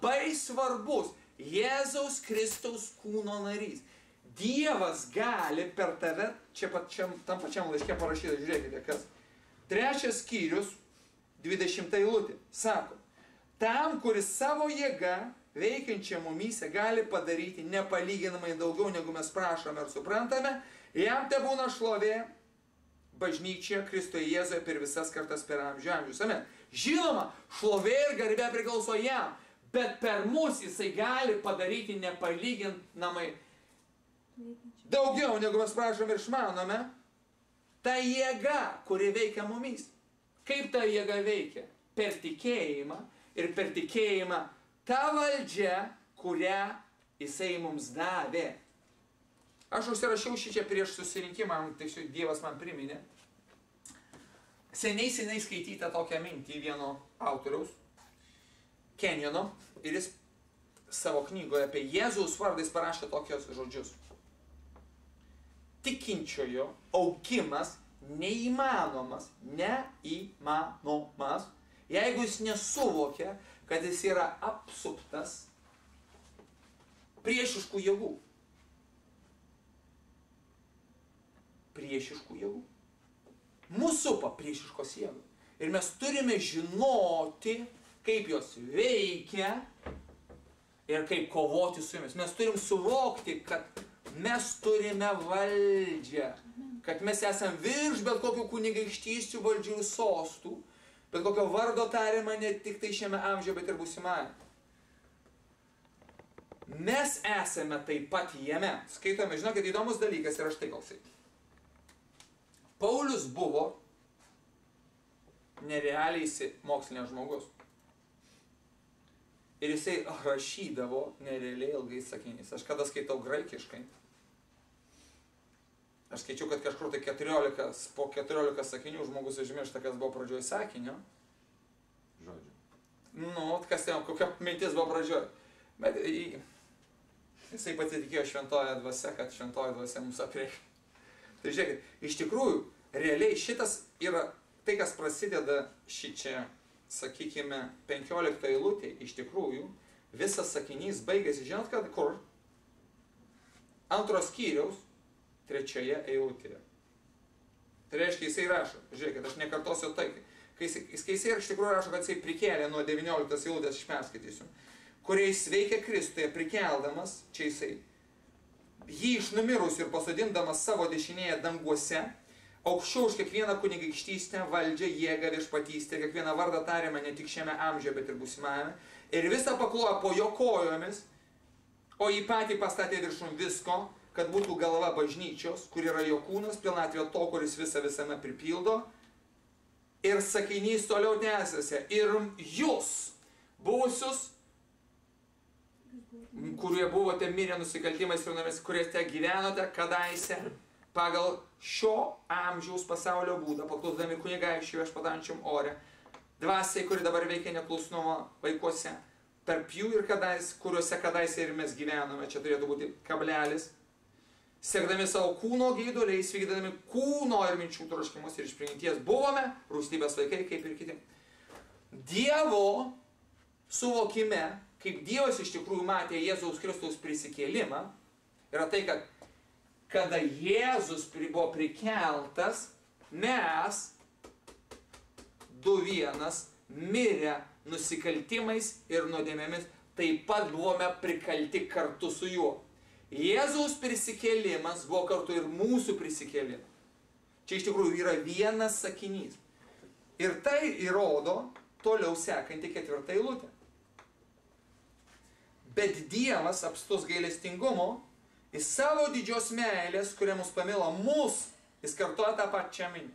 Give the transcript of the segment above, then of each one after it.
labai svarbus Jėzaus Kristaus kūno narys. Dievas gali per tave, čia tam pačiam laiške parašyta, žiūrėkite kas. 3 skyrius, 20 eilutė, sako, tam, kuris savo jėga veikiančią mumyse gali padaryti nepalyginamai daugiau, negu mes prašome ir suprantame, jam te būna šlovė bažnyčioje Kristoje Jėzuje per visas kartas per amžių amžius. Amen. Žinoma, šlovė ir garbė priklauso jam, bet per mus jisai gali padaryti nepalyginamai daugiau, negu mes prašome ir išmanome. Ta jėga, kuri veikia mumis. Kaip ta jėga veikia? Per tikėjimą ir per tikėjimą ta valdžia, kurią jisai mums davė. Aš užsirašiau šičia prieš susirinkimą, tiesiog Dievas man priminė. Seniai skaitytą tokią mintį vieno autoriaus, Kenjono, ir jis savo knygoje apie Jėzaus vardą jis parašė tokios žodžius. Tikinčiojo augimas neįmanomas, jeigu jis nesuvokia, kad jis yra apsuptas priešiškų jėgų. Priešiškų jėgų. Mūsų supa priešiškos jėgos. Ir mes turime žinoti, kaip jos veikia ir kaip kovoti su jomis. Mes turim suvokti, kad mes turime valdžią, kad mes esam virš bet kokių kunigaikštysčių valdžių ir sostų, bet kokio vardo tariama ne tik tai šiame amžiuje, bet ir būsimajame. Mes esame taip pat jame. Skaitome, žinokit, įdomus dalykas yra štai koksai. Paulius buvo nerealiai mokslinės žmogus. Ir jisai rašydavo nerealiai ilgais sakiniais. Aš kada skaitau graikiškai, aš skaičiau, kad kažkur tai 14, po 14 sakinių žmogus užmiršta, kas buvo pradžioje sakinio. Žodžiu. Nu, kas ten, kokia mintis buvo pradžioje. Bet jisai pasitikėjo šventoje dvasia, kad šventoje dvasia mums aprėkia. Tai žiūrėkit, iš tikrųjų, realiai šitas yra tai, kas prasideda šičia, sakykime, 15 eilutė, iš tikrųjų, visas sakinys baigėsi, žinot, kad kur? 2 skyriaus 3 eilutėje. Tai reiškia, jisai rašo, žiūrėkit, aš nekartosiu tai, kai jisai iš tikrųjų rašo, kad jisai prikėlė nuo 19 eilutės, aš perskaitysiu, kuriais veikia Kristuje, prikeldamas, čia jisai, jį iš numirus ir pasodindamas savo dešinėje danguose, aukščiau už kiekvieną kunigaikštystę, valdžią, jėgą, viešpatystę, kiekvieną vardą tariamą ne tik šiame amžiuje, bet ir būsimajame, ir visą paklojo po jo kojomis, o jį patį pastatė viršum visko, kad būtų galva bažnyčios, kur yra jo kūnas, pilnatvė to, kuris visame pripildo. Ir sakinys toliau tęsiasi. Ir jūs, buvusius, kurie buvote mirę nusikaltimais ir nuomis, kuriuose gyvenote kadaise, pagal šio amžiaus pasaulio būdą, paklusdami kunigaikščiui viešpatančiam ore, dvasiai, kuri dabar veikia neklusnumo vaikuose, tarp jų ir kuriuose kadaise ir mes gyvenome, čia turėtų būti kablelis, siekdami savo kūno geiduliais, vykdami kūno ir minčių troškimus ir išprigimties buvome rūstybės vaikai, kaip ir kiti. Dievo suvokime, kaip Dievas iš tikrųjų matė Jėzaus Kristaus prisikėlimą, yra tai, kad kada Jėzus buvo prikeltas, mes 2:1 mirę nusikaltimais ir nuodėmėmis taip pat buvome prikalti kartu su juo. Jėzaus prisikėlimas buvo kartu ir mūsų prisikėlimas. Čia iš tikrųjų yra vienas sakinys. Ir tai įrodo toliau sekantį 4 eilutę. Bet Dievas apstus gailestingumo, į savo didžios meilės, kurie mus pamilo jis kartoja tą pačią mintį.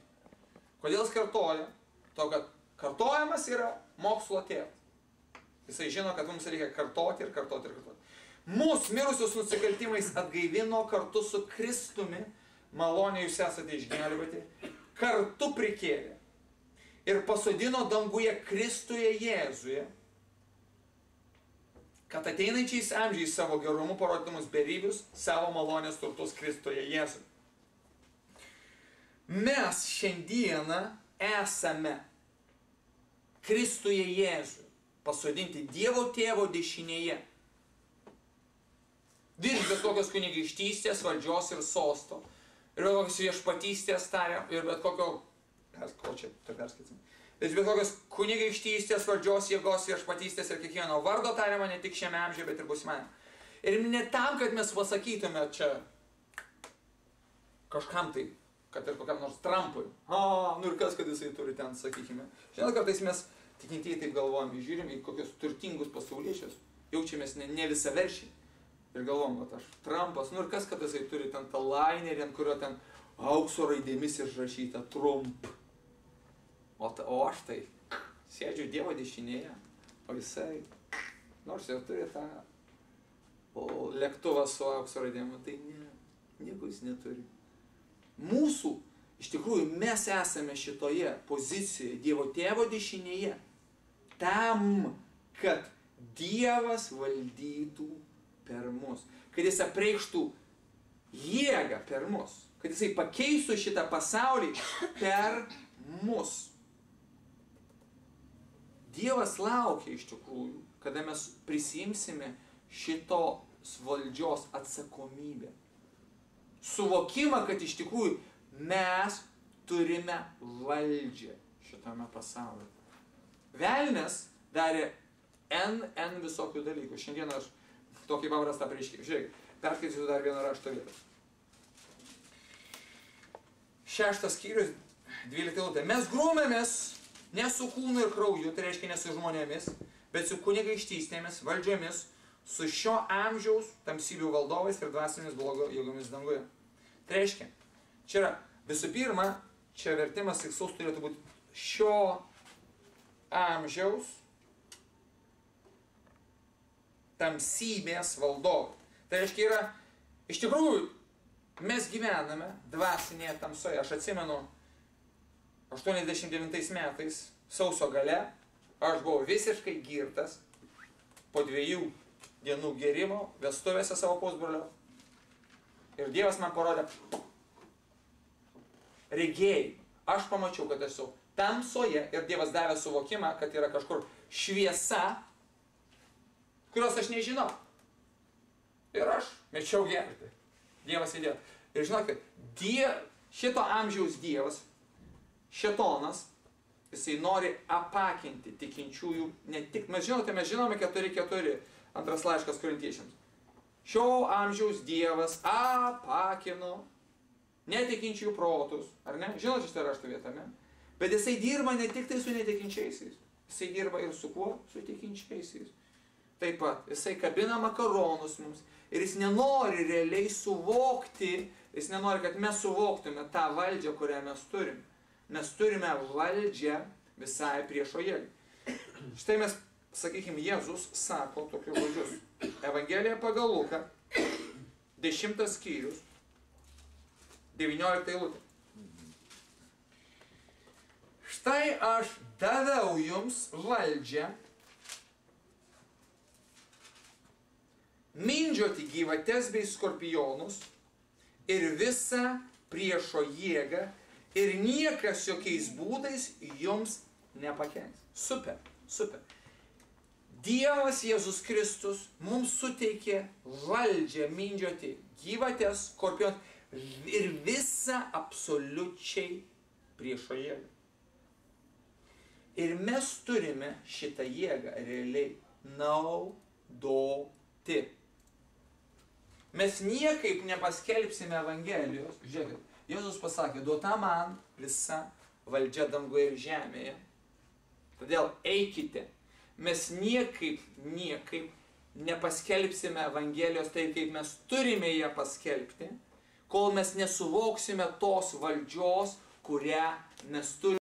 Kodėl jis kartoja? To, kad kartojimas yra mokslo tėvas. Jisai žino, kad mums reikia kartoti ir kartoti ir kartoti. Mūsų mirusius nusikaltimais atgaivino kartu su Kristumi, malonė jūs esate išgelbėti, kartu prikėlė ir pasodino danguje Kristuje Jėzuje, kad ateinančiais amžiais savo gerumu parodymus beribius, savo malonės turtus Kristuje Jėzuje. Mes šiandieną esame Kristuje Jėzuje. pasodinti Dievo tėvo dešinėje. Virš bet kokios kunigaikštystės, valdžios ir sosto. Ir bet kokios viešpatystės tariam. Ir bet kokio... Ko čia, tai perskaitim. Bet kokios kunigaikštystės, valdžios, jėgos, viešpatystės ir kiekvieno vardo tariama ne tik šiame amžiuje, bet ir būsimame. Ir ne tam, kad mes pasakytume čia kažkam tai, kad ir kokiam nors Trumpui. Nu ir kas, kad jisai turi ten, sakykime. Žinot, kartais mes tikintieji taip galvojame, žiūrime į kokius turtingus pasauliečius, jaučiamės ne visaveršiai. Ir galvom, kad aš Trumpas, nu ir kas, kad jisai turi ten tą lainerį, ant kurio ten aukso raidėmis išrašyta Trump. O aš tai sėdžiu Dievo dešinėje, o jisai, nors ir turi tą lėktuvą su aukso raidėmu, tai nieko jis neturi. Mūsų, iš tikrųjų, mes esame šitoje pozicijoje Dievo tėvo dešinėje tam, kad Dievas valdytų per mus, kad jis apreikštų jėgą per mus, kad jisai pakeistų šitą pasaulį per mus. Dievas laukia iš tikrųjų, kada mes prisimsime šitos valdžios atsakomybę. Suvokimą, kad iš tikrųjų mes turime valdžią šitame pasaulyje. Velnias darė N visokių dalykų. Šiandien aš tokį paprastą pareiškimą. Žiūrėk, perskaitysiu dar vieną rašto vietą. 6 skyrius, 12 eilutė. Mes grūmėmės ne su kūnu ir krauju, tai reiškia ne su žmonėmis, bet su kunigaikštystėmis, valdžiomis, su šio amžiaus tamsybių valdovais ir dvasinėmis blogo jėgomis danguje. Tai reiškia, čia yra visų pirma, čia vertimas tikslus turėtų būti šio amžiaus tamsybės valdovai. Tai reiškia yra, iš tikrųjų, mes gyvename dvasinėje tamsoje. Aš atsimenu, 89 metais, sausio gale, aš buvau visiškai girtas po 2 dienų gėrimo vestuvėse savo pusbrolio. Ir Dievas man parodė regėjimą. Aš pamačiau, kad esu tamsoje ir Dievas davė suvokimą, kad yra kažkur šviesa, kurios aš nežinau. Ir aš mečiau gerti. Dievas įdėjo. Ir žinokit, šito amžiaus Dievas, šetonas, jisai nori apakinti tikinčiųjų, ne tik, mes žinome 4:4, antras laiškas korintiečiams. Šio amžiaus Dievas apakino netikinčiųjų protus, ar ne? Žinote šitą rašto vietą, ne? Bet jisai dirba ne tik tai su netikinčiaisiais, jisai dirba ir su kuo? Su tikinčiaisiais. Taip pat, jisai kabina makaronus mums ir jis nenori realiai suvokti, jis nenori, kad mes suvoktume tą valdžią, kurią mes turime. Mes turime valdžią visai priešo jėgai. Štai mes, sakykime, Jėzus sako tokius žodžius. Evangelija pagal Luką, 10 skyrius, 19 eilutė. Štai aš daviau jums valdžią mindžioti gyvates bei skorpionus ir visą priešo jėgą ir niekas jokiais būdais jums nepakenks. Super, super. Dievas Jėzus Kristus mums suteikė valdžią mindžioti gyvates, skorpionus ir visą absoliučiai priešo jėgą. Ir mes turime šitą jėgą realiai naudoti. Mes niekaip nepaskelbsime Evangelijos. Žiūrėkit, Jėzus pasakė, duota man visa valdžia dangoje ir žemėje. Todėl eikite. Mes niekaip nepaskelbsime Evangelijos taip, kaip mes turime ją paskelbti, kol mes nesuvoksime tos valdžios, kurią mes turime.